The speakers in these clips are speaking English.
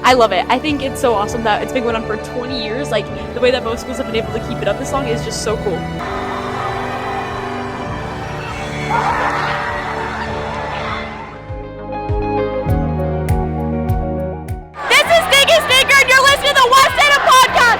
I love it. I think it's so awesome that it's been going on for 20 years. Like, the way that most schools have been able to keep it up this long is just so cool. This is Stinky Sneaker, and you're listening to the West End Podcast.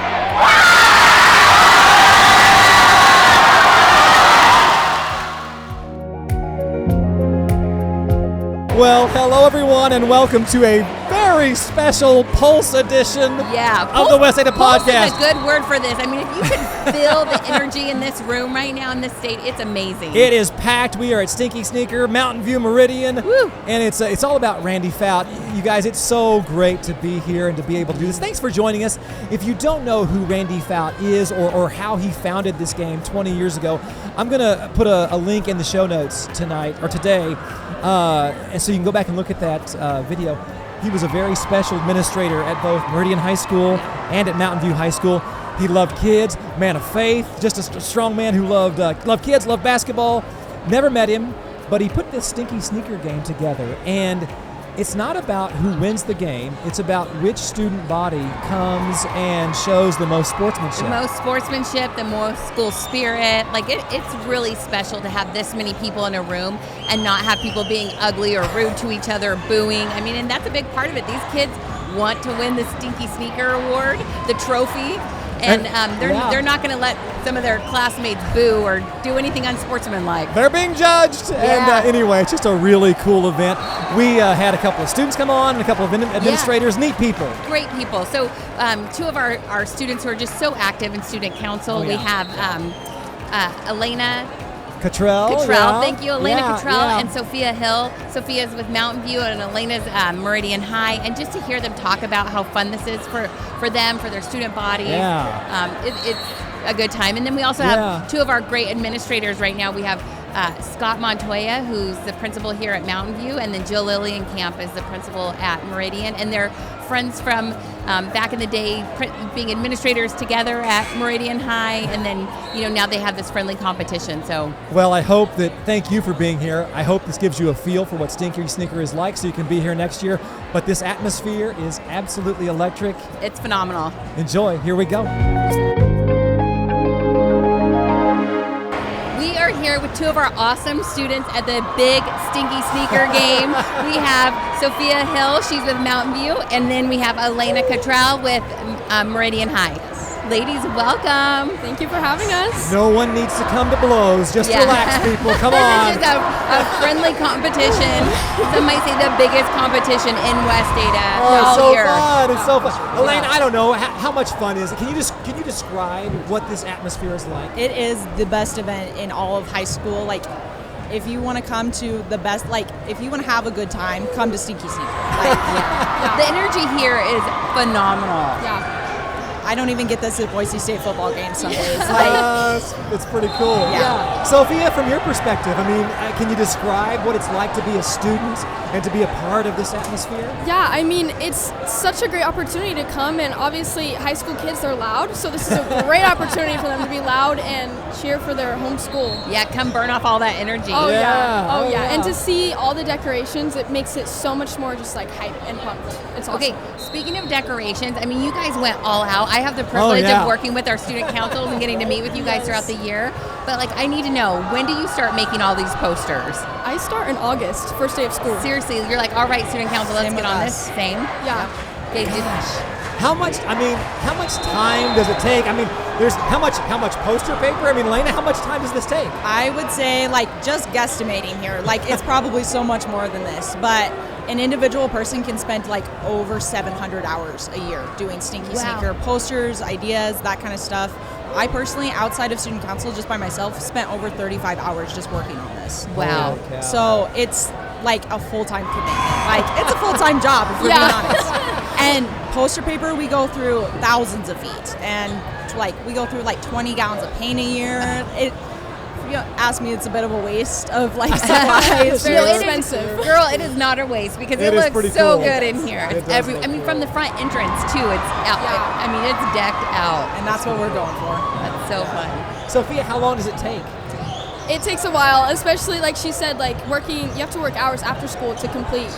Well, hello everyone, and welcome to a very special Pulse edition of the West End Podcast. Pulse is a good word for this. I mean, if you can feel the energy in this room right now in this state, it's amazing. It is packed. We are at Stinky Sneaker, Mountain View Meridian. Woo. And it's all about Randy Fout. You guys, it's so great to be here and to be able to do this. Thanks for joining us. If you don't know who Randy Fout is or how he founded this game 20 years ago, I'm going to put a link in the show notes tonight or today. And so you can go back and look at that video. He was a very special administrator at both Meridian High School and at Mountain View High School. He loved kids, man of faith, just a strong man who loved kids, loved basketball. Never met him, but he put this Stinky Sneaker game together. And it's not about who wins the game. It's about which student body comes and shows the most sportsmanship. The most sportsmanship, the most school spirit. Like, it's really special to have this many people in a room and not have people being ugly or rude to each other, booing. I mean, and that's a big part of it. These kids want to win the Stinky Sneaker Award, the trophy. And they're not going to let some of their classmates boo or do anything unsportsmanlike. They're being judged. Yeah. And anyway, it's just a really cool event. We had a couple of students come on and a couple of administrators, neat people. Great people. So two of our students who are just so active in student council. We have Elena Cottrell, thank you, Elena Cottrell, and Sophia Hill. Sophia's with Mountain View and Elena's Meridian High, and just to hear them talk about how fun this is for them, for their student bodies, it's a good time. And then we also have two of our great administrators right now. We have Scott Montoya, who's the principal here at Mountain View, and then Jill Lillienkamp is the principal at Meridian, and they're friends from back in the day, being administrators together at Meridian High, and then now they have this friendly competition. So, well, I hope that. Thank you for being here. I hope this gives you a feel for what Stinky Sneaker is like, so you can be here next year. But this atmosphere is absolutely electric. It's phenomenal. Enjoy. Here we go. Here with two of our awesome students at the big Stinky Sneaker game. We have Sophia Hill, she's with Mountain View, and then we have Elena Cottrell with Meridian High. Ladies, welcome. Thank you for having us. No one needs to come to blows. Just relax, people. Come on. This is a friendly competition. Some might say the biggest competition in West Ada all year. It's so fun. Elena, I don't know, how much fun is it? Can you describe what this atmosphere is like? It is the best event in all of high school. Like, if you want to come to the best, if you want to have a good time, come to Stinky Sneaker. The energy here is phenomenal. Yeah. I don't even get this at Boise State football games some days. It's pretty cool. Yeah. Sophia, from your perspective, I mean, can you describe what it's like to be a student and to be a part of this atmosphere? Yeah, I mean, it's such a great opportunity to come, and obviously high school kids are loud, so this is a great opportunity for them to be loud and cheer for their home school. Yeah, come burn off all that energy. Oh yeah. And to see all the decorations, it makes it so much more just like hype and pumped. It's awesome. Okay, speaking of decorations, I mean, you guys went all out. I have the privilege of working with our student councils and getting to meet with you guys throughout the year. But I need to know, when do you start making all these posters? I start in August, first day of school. Seriously, you're like, all right, student council, let's get on this. Same? Yeah. Okay, How much time does it take? I mean, there's how much poster paper? I mean, Lena, how much time does this take? I would say, just guesstimating here, it's probably so much more than this, but an individual person can spend over 700 hours a year doing Stinky Sneaker posters, ideas, that kind of stuff. I personally, outside of student council, just by myself, spent over 35 hours just working on this. Wow. Okay. So it's a full-time commitment. It's a full-time job, if we're being honest. And poster paper, we go through thousands of feet, and we go through 20 gallons of paint a year. If you ask me, it's a bit of a waste of supplies. It's very expensive. Girl, it is not a waste because it looks so good in here. From the front entrance too, it's out. Yeah. I mean, it's decked out. And that's what we're going for. That's so fun. Sophia, how long does it take? It takes a while, especially like she said, working, you have to work hours after school to complete,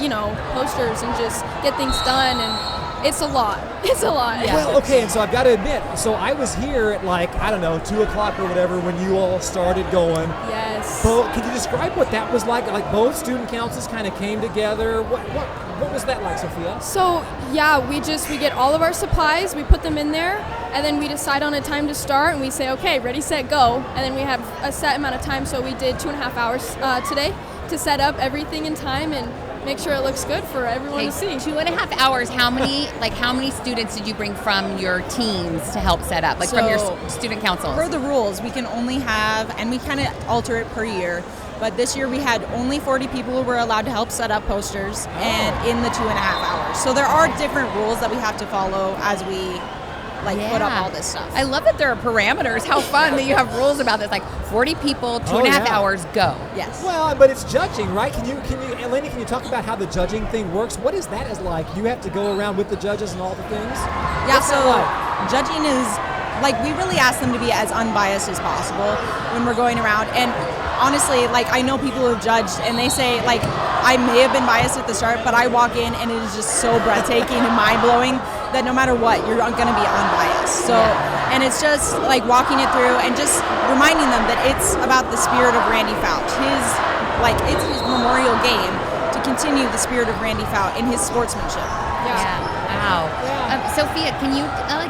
posters and just get things done. And It's a lot. It's a lot. Yeah. Well, okay, and so I've got to admit, so I was here at like, I don't know, 2 o'clock or whatever when you all started going. Yes. So can you describe what that was like? Like both student councils kind of came together. What was that like, Sophia? So yeah, we get all of our supplies, we put them in there, and then we decide on a time to start, and we say, okay, ready, set, go, and then we have a set amount of time. So we did 2.5 hours today to set up everything in time and make sure it looks good for everyone to see. 2.5 hours. How many students did you bring from your teams to help set up, like from your student councils? Per the rules, we can only have, and we kind of alter it per year, but this year we had only 40 people who were allowed to help set up posters and in the 2.5 hours. So there are different rules that we have to follow as we put up all this stuff. I love that there are parameters. How fun that you have rules about this. Like 40 people, 2.5 hours, go. Yes. Well, but it's judging, right? Can you, Elena, can you talk about how the judging thing works? What is that as like? You have to go around with the judges and all the things? Yeah, What's that like? Judging is, we really ask them to be as unbiased as possible when we're going around. And honestly, I know people who have judged and they say, I may have been biased at the start, but I walk in and it is just so breathtaking and mind-blowing that no matter what, you're going to be unbiased. So, and it's just walking it through and just reminding them that it's about the spirit of Randy Fouch. It's his memorial game to continue the spirit of Randy Fouch in his sportsmanship. Yeah. Wow. Sophia, can you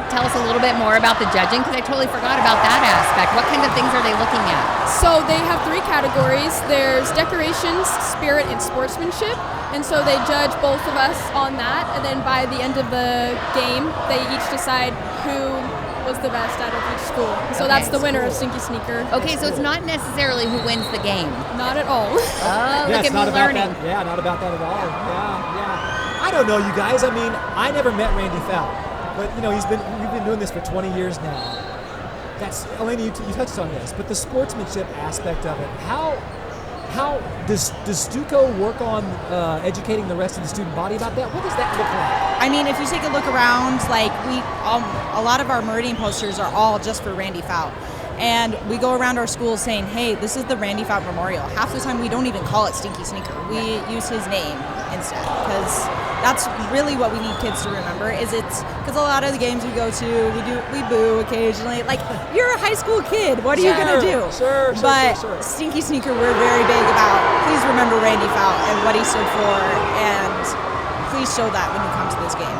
tell us a little bit more about the judging? Because I totally forgot about that aspect. What kind of things are they looking at? So they have 3 categories. There's decorations, spirit, and sportsmanship. And so they judge both of us on that. And then by the end of the game, they each decide who was the best out of each school. So that's the winner of Stinky Sneaker. Okay, so it's not necessarily who wins the game. Not at all. Oh, look at me learning. Yeah, not about that at all. Yeah. I don't know, you guys. I mean, I never met Randy Fouch, but we've been doing this for 20 years now. That's Elena, you touched on this, but the sportsmanship aspect of it. How does Stuco work on educating the rest of the student body about that? What does that look like? I mean, if you take a look around, a lot of our Meridian posters are all just for Randy Fouch. And we go around our schools saying, hey, this is the Randy Fouch Memorial. Half the time we don't even call it Stinky Sneaker. We use his name instead because that's really what we need kids to remember because a lot of the games we go to, we boo occasionally. You're a high school kid. What are you going to do? Sure. Stinky Sneaker, we're very big about, please remember Randy Fouch and what he stood for, and please show that when you come to this game.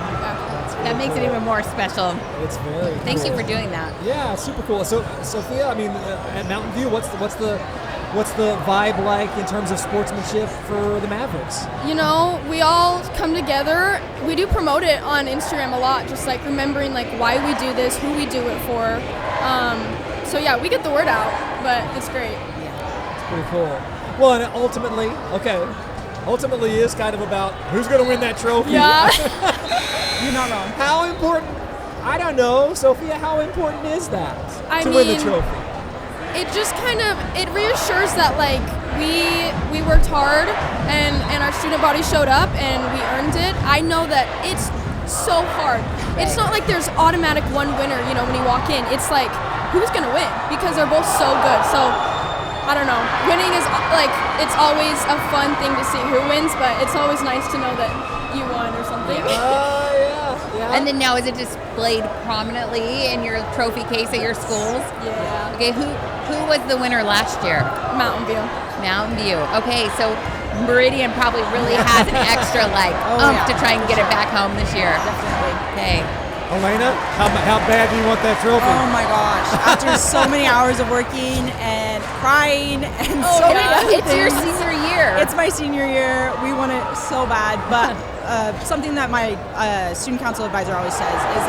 That makes it even more special. It's very Thank cool. you for doing that. Yeah, super cool. So, Sophia, I mean, at Mountain View, what's the vibe like in terms of sportsmanship for the Mavericks? We all come together. We do promote it on Instagram a lot, just remembering why we do this, who we do it for. So yeah, we get the word out, but it's great. Yeah, it's pretty cool. Well, and ultimately is kind of about who's going to win that trophy. Yeah. You're not wrong. How important? I don't know, Sophia. How important is that to win the trophy? It just it reassures that we worked hard and our student body showed up and we earned it. I know that it's so hard. Right. It's not like there's automatic one winner. When you walk in, it's who's gonna win because they're both so good. So I don't know. Winning is it's always a fun thing to see who wins, but it's always nice to know that you won or something. Yeah. And then now, is it displayed prominently in your trophy case at your schools? Yeah. Okay, who was the winner last year? Mountain View. Mountain View. Okay, so Meridian probably really has an extra to try and get it back home this year. Definitely. Okay. Elena, how bad do you want that trophy? Oh my gosh! After so many hours of working and crying and It's your senior year. It's my senior year. We want it so bad, but something that my student council advisor always says is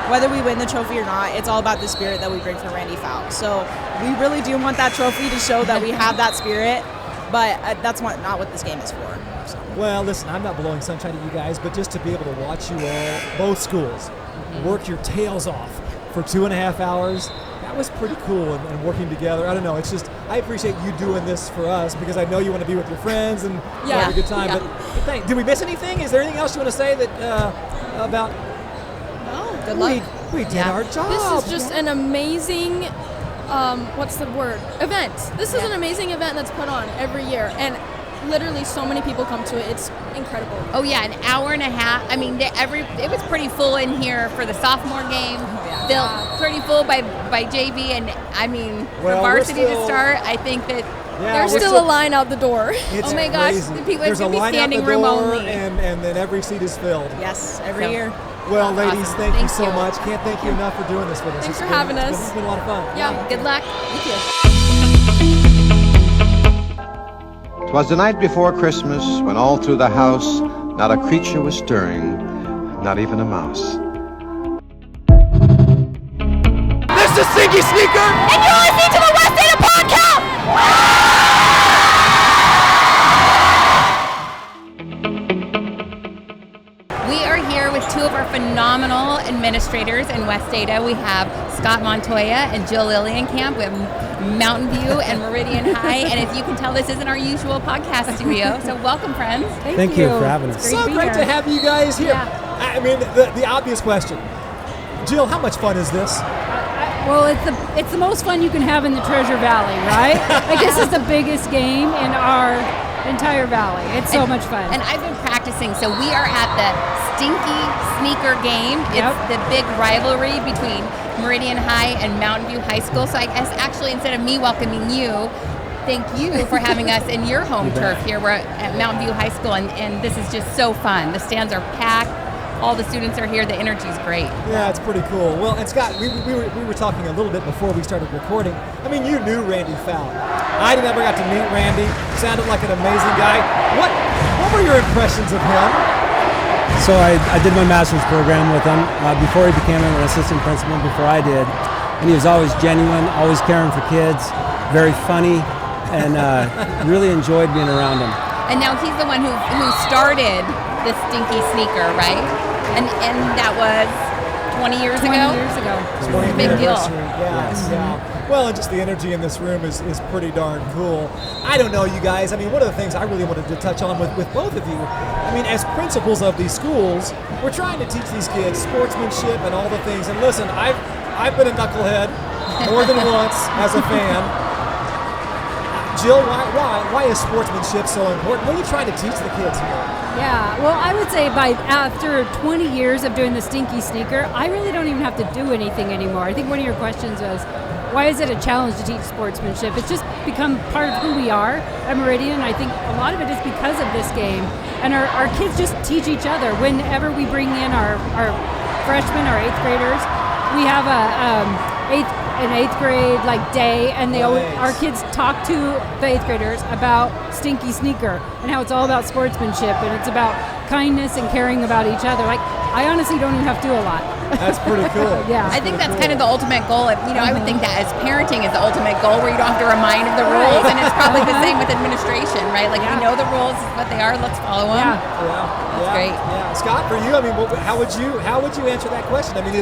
whether we win the trophy or not, it's all about the spirit that we bring for Randy Fouch. So we really do want that trophy to show that we have that spirit, but that's not what this game is for. So. Well, listen, I'm not blowing sunshine at you guys, but just to be able to watch you all, both schools, work your tails off for 2.5 hours, that was pretty cool and working together. I don't know, it's just, I appreciate you doing this for us because I know you want to be with your friends and have a good time. Yeah. But did we miss anything? Is there anything else you want to say that about? No. Good luck. We did our job. This is just an amazing, what's the word? Event. This is an amazing event that's put on every year. And literally so many people come to it. It's incredible. Oh yeah, an hour and a half. I mean, it was pretty full in here for the sophomore game. Filled pretty full by JV, and I mean, for varsity to start, I think that. Yeah, there's still a line out the door. It's oh my gosh, crazy. the people, there's it's a line standing out the room door, only. and then every seat is filled. Yes, every year. Well, ladies, Awesome. thank you so much. Can't thank you enough for doing this with us. Thanks for having us. It's been a lot of fun. Yeah. Good luck. Thank you. 'Twas the night before Christmas, when all through the house not a creature was stirring, not even a mouse. This is Stinky Sneaker! And you're listening to the West Ada Podcast! We are here with two of our phenomenal administrators in West Ada. We have Scott Montoya and Jill Lillienkamp with Mountain View and Meridian High. And as you can tell, this isn't our usual podcast studio. So welcome, friends. Thank you for having us. So great to have you guys here. Yeah. I mean, the obvious question. Jill, how much fun is this? Well, it's the most fun you can have in the Treasure Valley, right? Like, this is the biggest game in our entire valley. It's so much fun. And I've been practicing, so we are at the Stinky Sneaker game. It's the big rivalry between Meridian High and Mountain View High School. So I guess actually, instead of me welcoming you, thank you for having us in your home turf here. We're at Mountain View High School, and this is just so fun. The stands are packed. All the students are here. The energy is great. Yeah, it's pretty cool. Well, and Scott, we were talking a little bit before we started recording. I mean, you knew Randy Fowle. I never got to meet Randy. Sounded like an amazing guy. What were your impressions of him? So I did my master's program with him before he became an assistant principal, before I did. And he was always genuine, always caring for kids, very funny, and really enjoyed being around him. And now he's the one who started the Stinky Sneaker, right? And that was 20 years ago? 20 years ago. It's a big deal. Yes. Yeah. Well, and just the energy in this room is pretty darn cool. I don't know, you guys. I mean, one of the things I really wanted to touch on with both of you, I mean, as principals of these schools, we're trying to teach these kids sportsmanship and all the things. And listen, I've been a knucklehead more than once as a fan. Jill, why is sportsmanship so important? What are you trying to teach the kids here? Yeah, well, I would say after 20 years of doing the Stinky Sneaker, I really don't even have to do anything anymore. I think one of your questions was, why is it a challenge to teach sportsmanship? It's just become part of who we are at Meridian. I think a lot of it is because of this game. And our kids just teach each other. Whenever we bring in our freshmen, our 8th graders, we have an eighth grade day, and our kids talk to the 8th graders about Stinky Sneaker and how it's all about sportsmanship and it's about kindness and caring about each other. I honestly don't even have to do a lot. That's pretty cool. Yeah, I think that's kind of the ultimate goal. I would think that as parenting is the ultimate goal, where you don't have to remind of the rules, and it's probably the same with administration, right? We know the rules, what they are, let's follow them. That's great. Yeah, Scott, for you, I mean, how would you answer that question? I mean,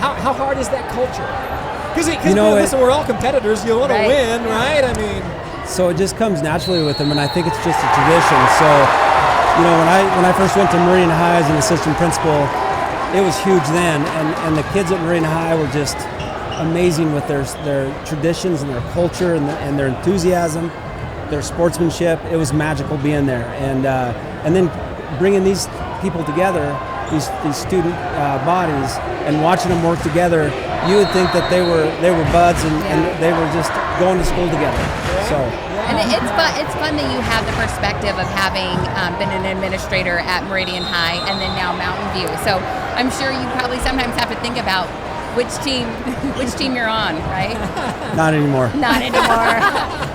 how hard is that culture? Because listen, we're all competitors. You want to win, right? I mean, so it just comes naturally with them, and I think it's just a tradition. So, when I first went to Meridian High as an assistant principal, it was huge then, and the kids at Meridian High were just amazing with their traditions and their culture and their enthusiasm, their sportsmanship. It was magical being there, and then bringing these people together, these student bodies, and watching them work together. You would think that they were buds and they were just going to school together. So. And it's fun that you have the perspective of having been an administrator at Meridian High and then now Mountain View. So I'm sure you probably sometimes have to think about which team you're on, right? Not anymore. Not anymore.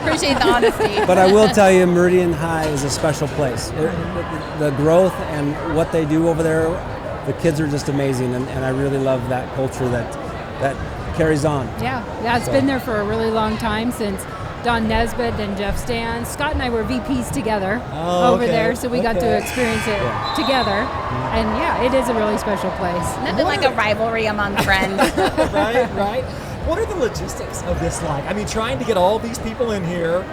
Appreciate the honesty. But I will tell you, Meridian High is a special place. The growth and what they do over there, the kids are just amazing, and I really love that culture that carries on. Yeah, it's been there for a really long time, since Don Nesbitt and Jeff Stan. Scott and I were VPs together over there, so we got to experience it together. And it is a really special place. Nothing like a rivalry among friends. Right. What are the logistics of this like? I mean, trying to get all these people in here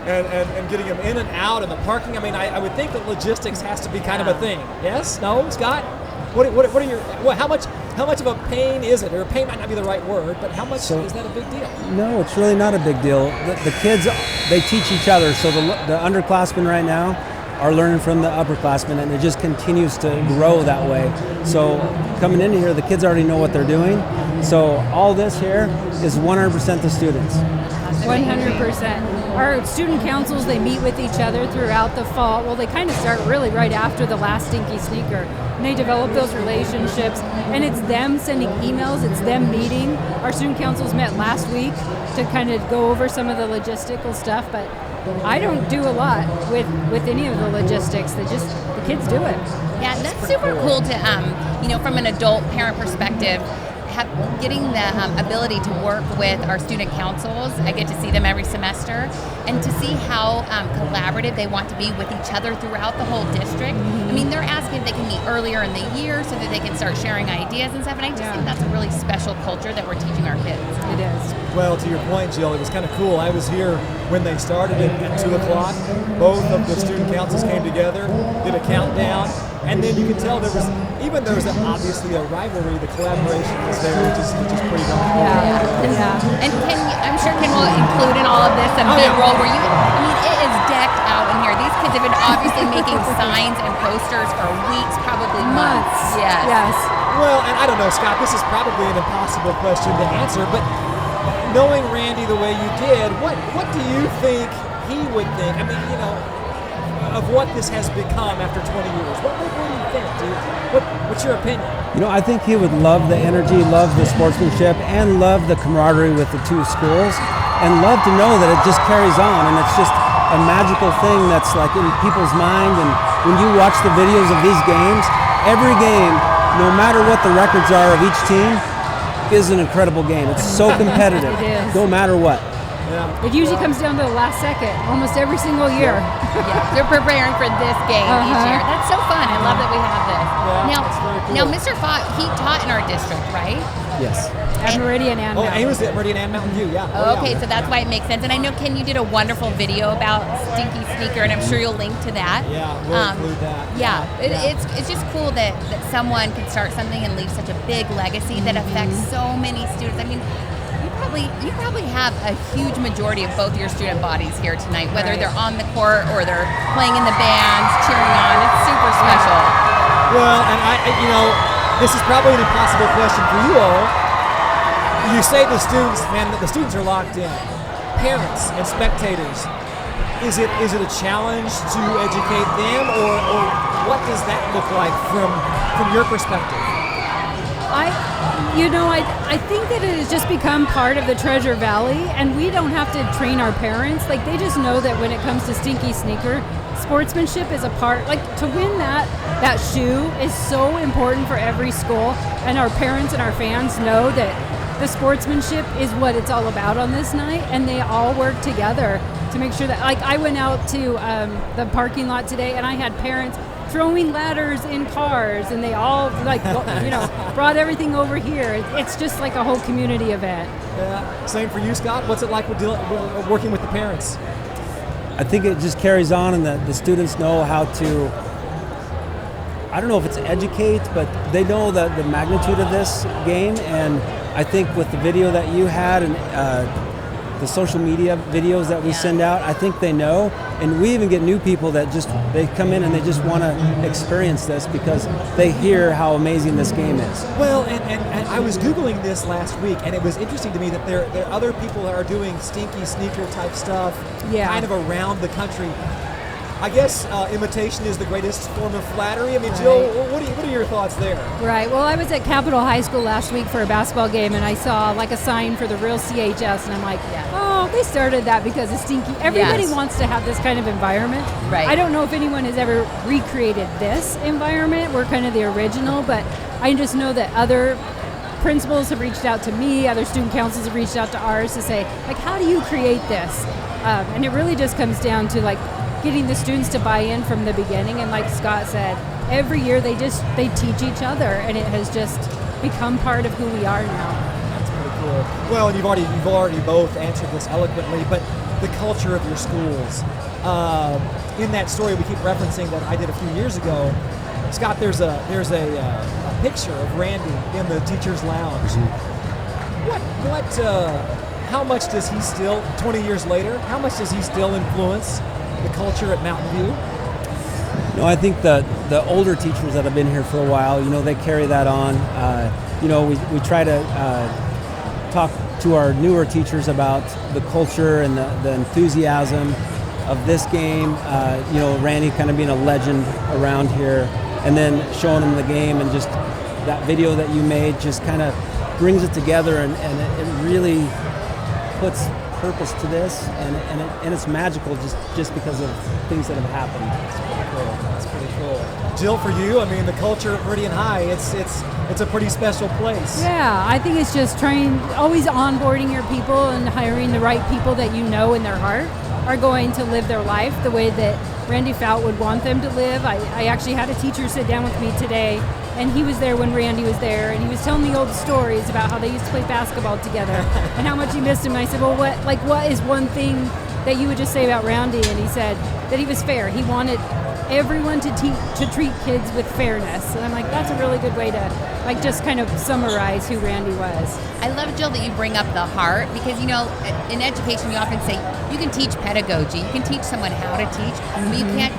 and getting them in and out and the parking. I mean, I would think that logistics has to be kind of a thing. Yes? No, Scott? What are your? How much? How much of a pain is it? Or pain might not be the right word, but how much is that a big deal? No, it's really not a big deal. The kids, they teach each other. So the underclassmen right now are learning from the upperclassmen, and it just continues to grow that way. So coming in here, the kids already know what they're doing. So all this here is 100% the students. 100%. Our student councils, they meet with each other throughout the fall. Well, they kind of start really right after the last Stinky Sneaker. And they develop those relationships. And it's them sending emails. It's them meeting. Our student councils met last week to kind of go over some of the logistical stuff. But I don't do a lot with any of the logistics. The kids do it. Yeah, that's super cool to, from an adult parent perspective, getting the ability to work with our student councils. I get to see them every semester, and to see how collaborative they want to be with each other throughout the whole district. I mean, they're asking if they can meet earlier in the year so that they can start sharing ideas and stuff, and I just think that's a really special culture that we're teaching our kids. It is. Well, to your point, Jill, it was kind of cool. I was here when they started at 2 o'clock. Both of the student councils came together, did a countdown, and then you could tell there was obviously a rivalry. The collaboration was there, which is pretty darn cool. Yeah. And I'm sure Ken will include in all of this a mid-roll where it is decked out in here. These kids have been obviously making signs and posters for weeks, probably months. Yes. Well, and I don't know, Scott, this is probably an impossible question to answer, but knowing Randy the way you did, what do you think he would think? I mean, of what this has become after 20 years. What do you think, dude? What's your opinion? I think he would love the energy, love the sportsmanship, and love the camaraderie with the two schools, and love to know that it just carries on, and it's just a magical thing that's like in people's mind. And when you watch the videos of these games, every game, no matter what the records are of each team, is an incredible game. It's so competitive, It is. no matter what. Yeah. It usually comes down to the last second, almost every single year. They're preparing for this game each year. That's so fun. I love that we have this. Yeah, Now, Mr. Fott, he taught in our district, right? Yes. At Meridian and Mountain. He was at Meridian and Mountain View, yeah. Okay, so that's why it makes sense. And I know, Ken, you did a wonderful video about Stinky Sneaker, and I'm sure you'll link to that. Yeah, we'll include that. Yeah, it's just cool that someone can start something and leave such a big legacy that affects so many students. I mean, you probably have a huge majority of both your student bodies here tonight, whether they're on the court or they're playing in the bands, cheering on. It's super special. Well, and this is probably an impossible question for you all. You say the students are locked in. Parents and spectators, is it a challenge to educate them, or what does that look like from your perspective? I think that it has just become part of the Treasure Valley, and we don't have to train our parents. Like, they just know that when it comes to Stinky Sneaker, sportsmanship is a part. Like, to win that shoe is so important for every school, and our parents and our fans know that the sportsmanship is what it's all about on this night, and they all work together to make sure that, like, I went out to the parking lot today, and I had parents throwing ladders in cars, and they all brought everything over here. It's just like a whole community event. Yeah. Same for you, Scott. What's it like with working with the parents? I think it just carries on, and the students know how to, I don't know if it's educate, but they know the magnitude of this game. And I think with the video that you had and the social media videos that we send out, I think they know. And we even get new people that they come in and they just want to experience this because they hear how amazing this game is. Well, and I was Googling this last week, and it was interesting to me that there are other people that are doing Stinky Sneaker type stuff kind of around the country. I guess imitation is the greatest form of flattery. I mean, Jill, what are your thoughts there? Right. Well, I was at Capitol High School last week for a basketball game, and I saw like a sign for the real CHS, and I'm like, oh, they started that because of Stinky. Everybody wants to have this kind of environment. Right. I don't know if anyone has ever recreated this environment. We're kind of the original, but I just know that other principals have reached out to me, other student councils have reached out to ours to say, like, how do you create this? And it really just comes down to, like, getting the students to buy in from the beginning. And like Scott said, every year they teach each other, and it has just become part of who we are now. That's pretty cool. Well, and you've already both answered this eloquently, but the culture of your schools. In that story we keep referencing that I did a few years ago, Scott, there's a picture of Randy in the teacher's lounge. How much does he still, 20 years later, how much does he still influence the culture at Mountain View? No, I think the older teachers that have been here for a while, they carry that on. We try to talk to our newer teachers about the culture and the enthusiasm of this game. Randy kind of being a legend around here, and then showing them the game, and just that video that you made just kind of brings it together, and it really puts purpose to this, and it's magical just because of things that have happened. That's pretty cool. Jill, for you, I mean, the culture at Meridian High, it's a pretty special place. Yeah, I think it's just always onboarding your people and hiring the right people that you know in their heart are going to live their life the way that Randy Fout would want them to live. I actually had a teacher sit down with me today, and he was there when Randy was there, and he was telling me old stories about how they used to play basketball together and how much he missed him. And I said, well, what is one thing that you would just say about Randy? And he said that he was fair. He wanted everyone to treat kids with fairness. And I'm like, that's a really good way to just kind of summarize who Randy was. I love, Jill, that you bring up the heart, because in education you often say you can teach pedagogy, you can teach someone how to teach, but you can't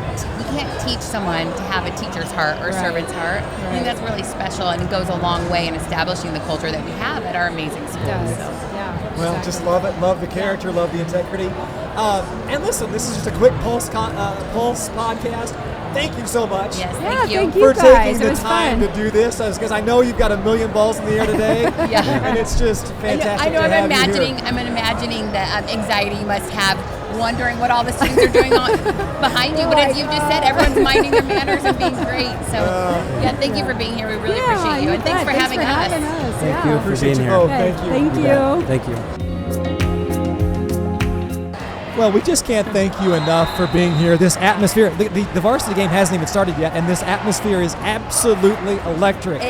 teach someone to have a teacher's heart or a servant's heart. I think that's really special, and it goes a long way in establishing the culture that we have at our amazing school. Yeah. Well, exactly. just love it, love the character, love the integrity. And listen, this is just a quick Pulse podcast. Thank you so much. Yes, Thank you for guys. taking the time to do this, because I know you've got a million balls in the air today. And it's just fantastic. I know. I'm imagining the anxiety you must have, wondering what all the students are doing behind you. But as you just said, everyone's minding their manners and being great. So thank you for being here. We really appreciate you, and thanks for having us. Thank you for being here. Thank you. Thank you. Thank you. Well, we just can't thank you enough for being here. This atmosphere, the varsity game hasn't even started yet, and this atmosphere is absolutely electric.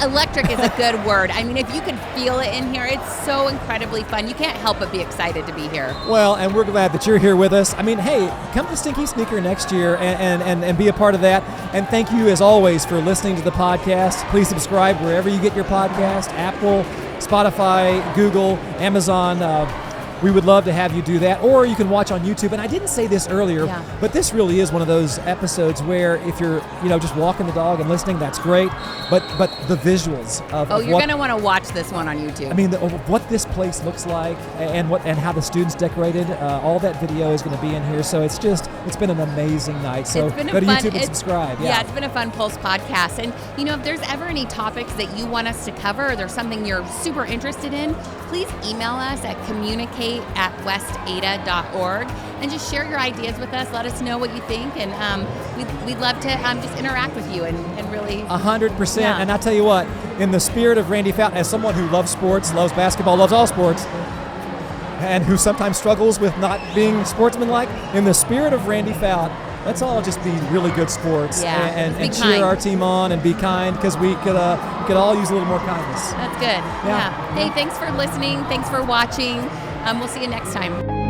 Electric is a good word. I mean, if you can feel it in here, it's so incredibly fun. You can't help but be excited to be here. Well, and we're glad that you're here with us. I mean, hey, come to Stinky Sneaker next year and be a part of that. And thank you, as always, for listening to the podcast. Please subscribe wherever you get your podcast, Apple, Spotify, Google, Amazon. We would love to have you do that, or you can watch on YouTube. And I didn't say this earlier, but this really is one of those episodes where if you're, just walking the dog and listening, that's great. But the visuals of you're going to want to watch this one on YouTube. I mean, what this place looks like and how the students decorated, all that video is going to be in here. So it's been an amazing night. So go to YouTube and subscribe. Yeah, it's been a fun Pulse podcast. And if there's ever any topics that you want us to cover, or there's something you're super interested in, please email us at communicate@westada.org and just share your ideas with us. Let us know what you think, and we'd love to just interact with you and really 100%. Yeah. And I'll tell you what, in the spirit of Randy Fout, as someone who loves sports, loves basketball, loves all sports, and who sometimes struggles with not being sportsmanlike, in the spirit of Randy Fout, let's all just be really good sports and cheer our team on and be kind, because we could all use a little more kindness. That's good. Yeah. Hey, thanks for listening. Thanks for watching. We'll see you next time.